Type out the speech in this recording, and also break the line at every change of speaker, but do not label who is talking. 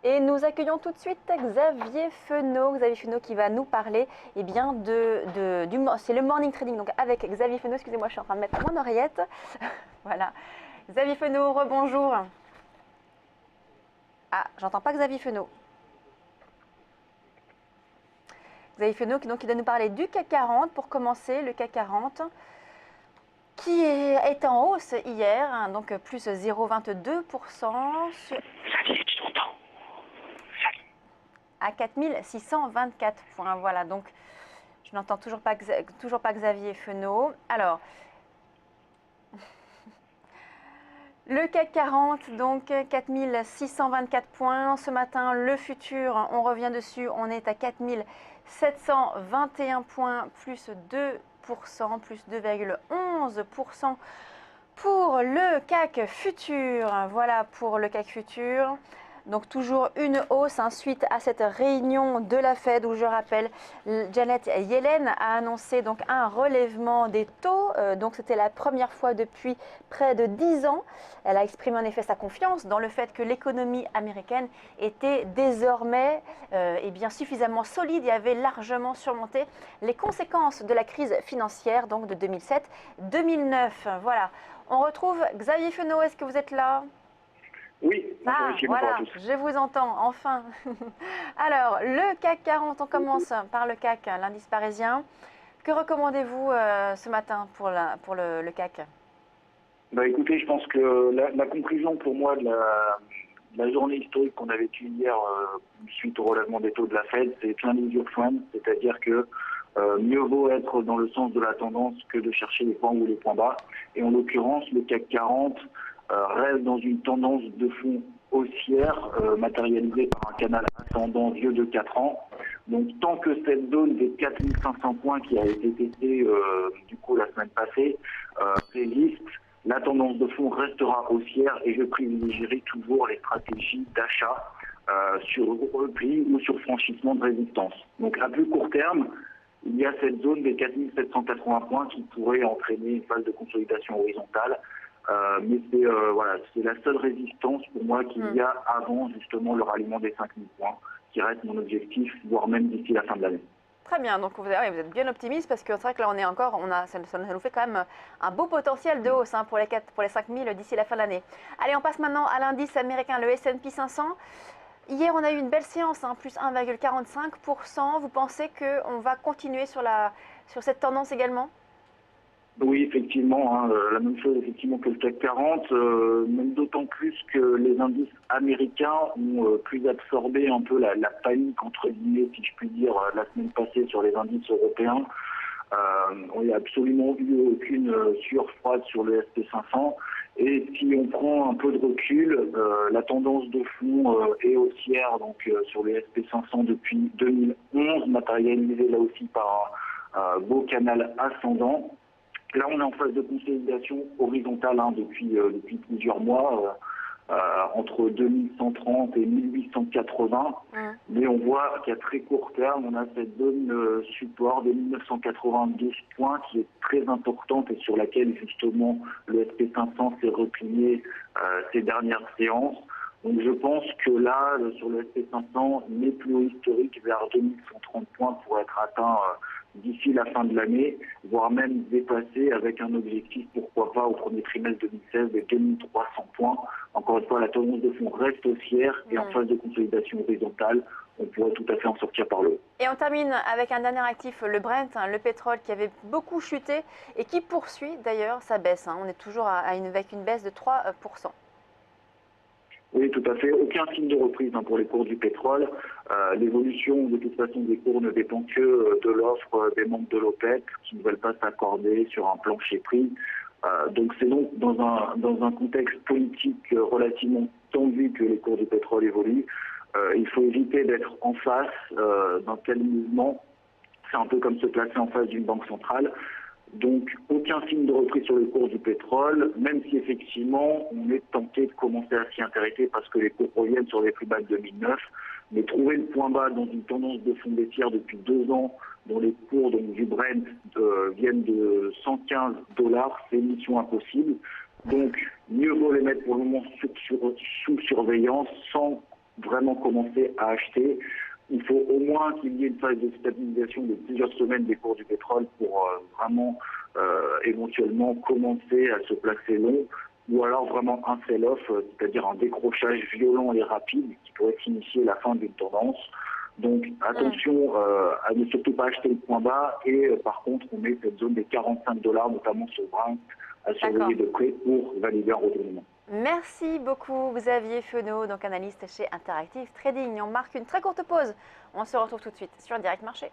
Et nous accueillons tout de suite Xavier Fenot. Xavier Fenot qui va nous parler bien c'est le morning trading. Donc avec Xavier Fenot, excusez-moi, je suis en train de mettre mon oreillette. Voilà. Xavier Fenot, rebonjour. Ah, j'entends pas Xavier Fenot. Xavier Fenot qui doit nous parler du CAC 40 pour commencer, le CAC 40 qui est en hausse hier, hein, donc plus 0,22% à 4624 points. Voilà, donc je n'entends toujours pas Xavier Fenot. Alors, le CAC 40, donc 4624 points. Ce matin, le futur, on revient dessus, on est à 4721 points, plus 2%, plus 2,11% pour le CAC futur. Voilà pour le CAC futur. Donc toujours une hausse suite à cette réunion de la Fed où je rappelle, Janet Yellen a annoncé donc un relèvement des taux. Donc c'était la première fois depuis près de 10 ans. Elle a exprimé en effet sa confiance dans le fait que l'économie américaine était désormais suffisamment solide et avait largement surmonté les conséquences de la crise financière donc de 2007-2009. Voilà. On retrouve Xavier Fenot. Est-ce que vous êtes là ?
Oui,
voilà, je vous entends, enfin. Alors, le CAC 40, on commence par le CAC, l'indice parisien. Que recommandez-vous ce matin pour le CAC ?
Écoutez, je pense que la conclusion pour moi de la journée historique qu'on a vécue hier suite au relèvement des taux de la Fed, c'est plein d'usure fun, c'est-à-dire que mieux vaut être dans le sens de la tendance que de chercher les points hauts ou les points bas. Et en l'occurrence, le CAC 40 reste dans une tendance de fond haussière matérialisée par un canal ascendant vieux de 4 ans. Donc tant que cette zone des 4500 points qui a été testée du coup la semaine passée résiste, la tendance de fond restera haussière et je privilégierai toujours les stratégies d'achat sur repli ou sur franchissement de résistance. Donc à plus court terme, il y a cette zone des 4780 points qui pourrait entraîner une phase de consolidation horizontale. Mais c'est la seule résistance pour moi qu'il y a avant justement le ralliement des 5000 points, qui reste mon objectif, voire même d'ici la fin de l'année.
Très bien, donc vous êtes bien optimiste parce que c'est vrai que là ça nous fait quand même un beau potentiel de hausse pour les 5000 d'ici la fin de l'année. Allez, on passe maintenant à l'indice américain, le S&P 500. Hier, on a eu une belle séance, plus 1,45%. Vous pensez qu'on va continuer sur cette tendance également ?
Oui, effectivement, la même chose effectivement que le CAC 40, même d'autant plus que les indices américains ont plus absorbé un peu la panique, entre guillemets, si je puis dire, la semaine passée sur les indices européens. Il n'y a absolument eu aucune sueur froide sur le S&P 500. Et si on prend un peu de recul, la tendance de fond est haussière donc, sur le S&P 500 depuis 2011, matérialisée là aussi par un beau canal ascendant. Là, on est en phase de consolidation horizontale depuis plusieurs mois, entre 2130 et 1880. Mais on voit qu'à très court terme, on a cette zone support de 1992 points qui est très importante et sur laquelle justement le S&P 500 s'est replié ces dernières séances. Donc je pense que là, sur le S&P 500, les plus hauts historiques vers 2130 points pourraient être atteints d'ici la fin de l'année, voire même dépassé avec un objectif, pourquoi pas, au premier trimestre 2016 de 2300 points. Encore une fois, la tendance de fond reste haussière et en phase de consolidation horizontale, on pourrait tout à fait en sortir par le haut.
Et on termine avec un dernier actif, le Brent, le pétrole qui avait beaucoup chuté et qui poursuit d'ailleurs sa baisse. On est toujours avec une baisse de 3%.
Oui, tout à fait. Aucun signe de reprise pour les cours du pétrole. L'évolution, de toute façon, des cours ne dépend que de l'offre des membres de l'OPEP qui ne veulent pas s'accorder sur un plancher prix. Donc c'est donc dans un contexte politique relativement tendu que les cours du pétrole évoluent. Il faut éviter d'être en face d'un tel mouvement. C'est un peu comme se placer en face d'une banque centrale. Donc, aucun signe de reprise sur le cours du pétrole, même si effectivement, on est tenté de commencer à s'y intéresser parce que les cours reviennent sur les plus bas de 2009. Mais trouver le point bas dans une tendance de fond baissière depuis 2 ans, dont les cours du Brent viennent de $115, c'est mission impossible. Donc, mieux vaut les mettre pour le moment sous surveillance, sans vraiment commencer à acheter. Il faut au moins qu'il y ait une phase de stabilisation de plusieurs semaines des cours du pétrole pour vraiment éventuellement commencer à se placer long, ou alors vraiment un sell-off, c'est-à-dire un décrochage violent et rapide qui pourrait signifier la fin d'une tendance. Donc attention à ne surtout pas acheter le point bas et par contre on met cette zone des 45 $, notamment sur Brent, à surveiller de près pour valider un retournement.
Merci beaucoup Xavier Fenot, donc analyste chez Interactive Trading. On marque une très courte pause. On se retrouve tout de suite sur Direct Marché.